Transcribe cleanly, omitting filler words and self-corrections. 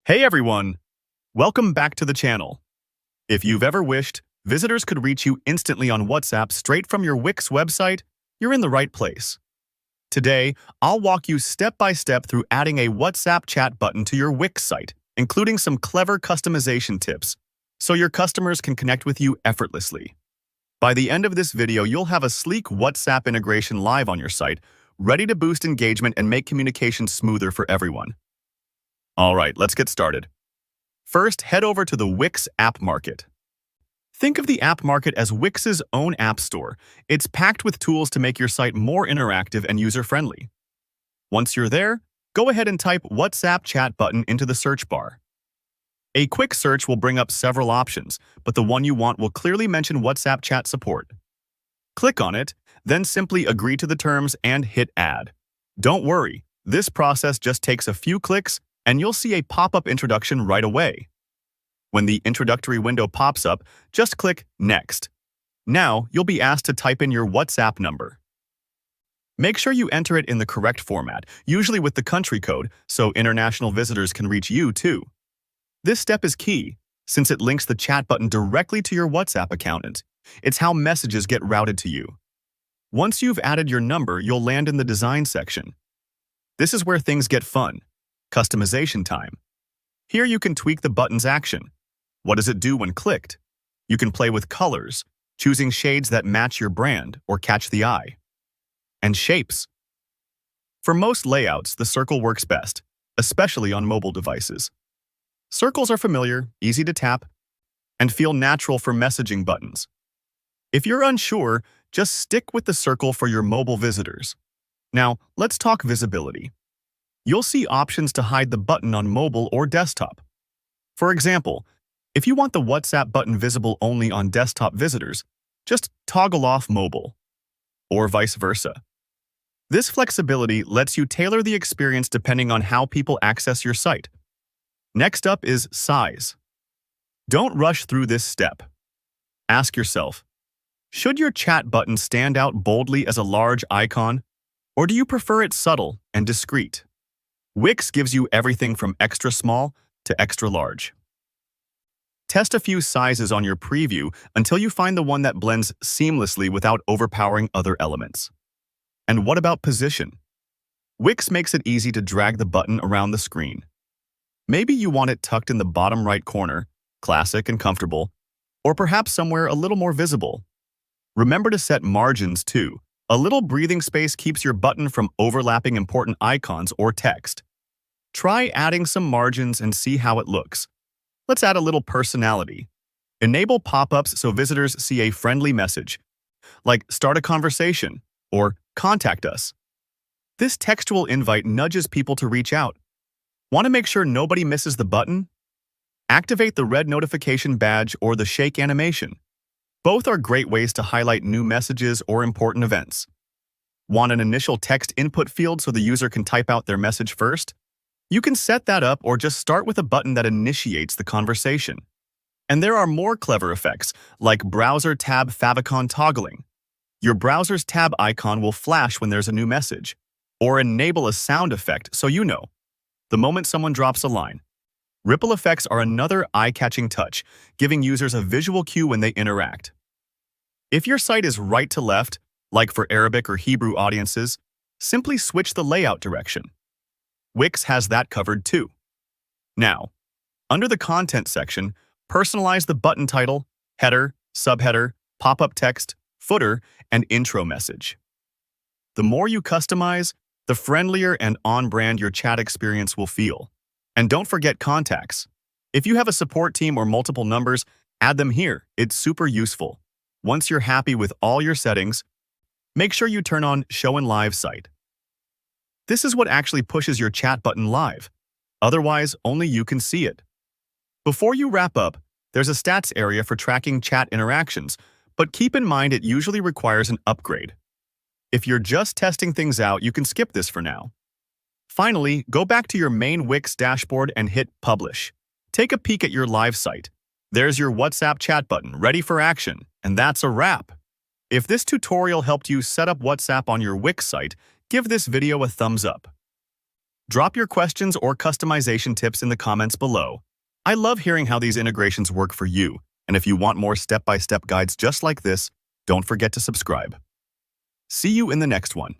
Hey everyone! Welcome back to the channel. If you've ever wished visitors could reach you instantly on WhatsApp straight from your Wix website, you're in the right place. Today, I'll walk you step by step through adding a WhatsApp chat button to your Wix site, including some clever customization tips, so your customers can connect with you effortlessly. By the end of this video, you'll have a sleek WhatsApp integration live on your site, ready to boost engagement and make communication smoother for everyone. All right, let's get started. First, head over to the Wix App Market. Think of the App Market as Wix's own app store. It's packed with tools to make your site more interactive and user-friendly. Once you're there, go ahead and type WhatsApp chat button into the search bar. A quick search will bring up several options, but the one you want will clearly mention WhatsApp chat support. Click on it, then simply agree to the terms and hit Add. Don't worry, this process just takes a few clicks, and you'll see a pop-up introduction right away. When the introductory window pops up, just click Next. Now, you'll be asked to type in your WhatsApp number. Make sure you enter it in the correct format, usually with the country code, so international visitors can reach you too. This step is key, since it links the chat button directly to your WhatsApp account. It's how messages get routed to you. Once you've added your number, you'll land in the Design section. This is where things get fun. Customization time. Here you can tweak the button's action. What does it do when clicked? You can play with colors, choosing shades that match your brand or catch the eye. And shapes. For most layouts, the circle works best, especially on mobile devices. Circles are familiar, easy to tap, and feel natural for messaging buttons. If you're unsure, just stick with the circle for your mobile visitors. Now, let's talk visibility. You'll see options to hide the button on mobile or desktop. For example, if you want the WhatsApp button visible only on desktop visitors, just toggle off mobile, or vice versa. This flexibility lets you tailor the experience depending on how people access your site. Next up is size. Don't rush through this step. Ask yourself, should your chat button stand out boldly as a large icon, or do you prefer it subtle and discreet? Wix gives you everything from extra small to extra large. Test a few sizes on your preview until you find the one that blends seamlessly without overpowering other elements. And what about position? Wix makes it easy to drag the button around the screen. Maybe you want it tucked in the bottom right corner, classic and comfortable, or perhaps somewhere a little more visible. Remember to set margins too. A little breathing space keeps your button from overlapping important icons or text. Try adding some margins and see how it looks. Let's add a little personality. Enable pop-ups so visitors see a friendly message, like "Start a conversation" or "Contact us." This textual invite nudges people to reach out. Want to make sure nobody misses the button? Activate the red notification badge or the shake animation. Both are great ways to highlight new messages or important events. Want an initial text input field so the user can type out their message first? You can set that up or just start with a button that initiates the conversation. And there are more clever effects, like Browser Tab favicon toggling. Your browser's tab icon will flash when there's a new message, or enable a sound effect so you know the moment someone drops a line. Ripple effects are another eye-catching touch, giving users a visual cue when they interact. If your site is right to left, like for Arabic or Hebrew audiences, simply switch the layout direction. Wix has that covered too. Now, under the Content section, personalize the button title, header, subheader, pop-up text, footer, and intro message. The more you customize, the friendlier and on-brand your chat experience will feel. And don't forget contacts. If you have a support team or multiple numbers, add them here. It's super useful. Once you're happy with all your settings, make sure you turn on Show in Live Site. This is what actually pushes your chat button live. Otherwise, only you can see it. Before you wrap up, there's a stats area for tracking chat interactions, but keep in mind it usually requires an upgrade. If you're just testing things out, you can skip this for now. Finally, go back to your main Wix dashboard and hit Publish. Take a peek at your live site. There's your WhatsApp chat button, ready for action, and that's a wrap. If this tutorial helped you set up WhatsApp on your Wix site, give this video a thumbs up. Drop your questions or customization tips in the comments below. I love hearing how these integrations work for you, and if you want more step-by-step guides just like this, don't forget to subscribe. See you in the next one.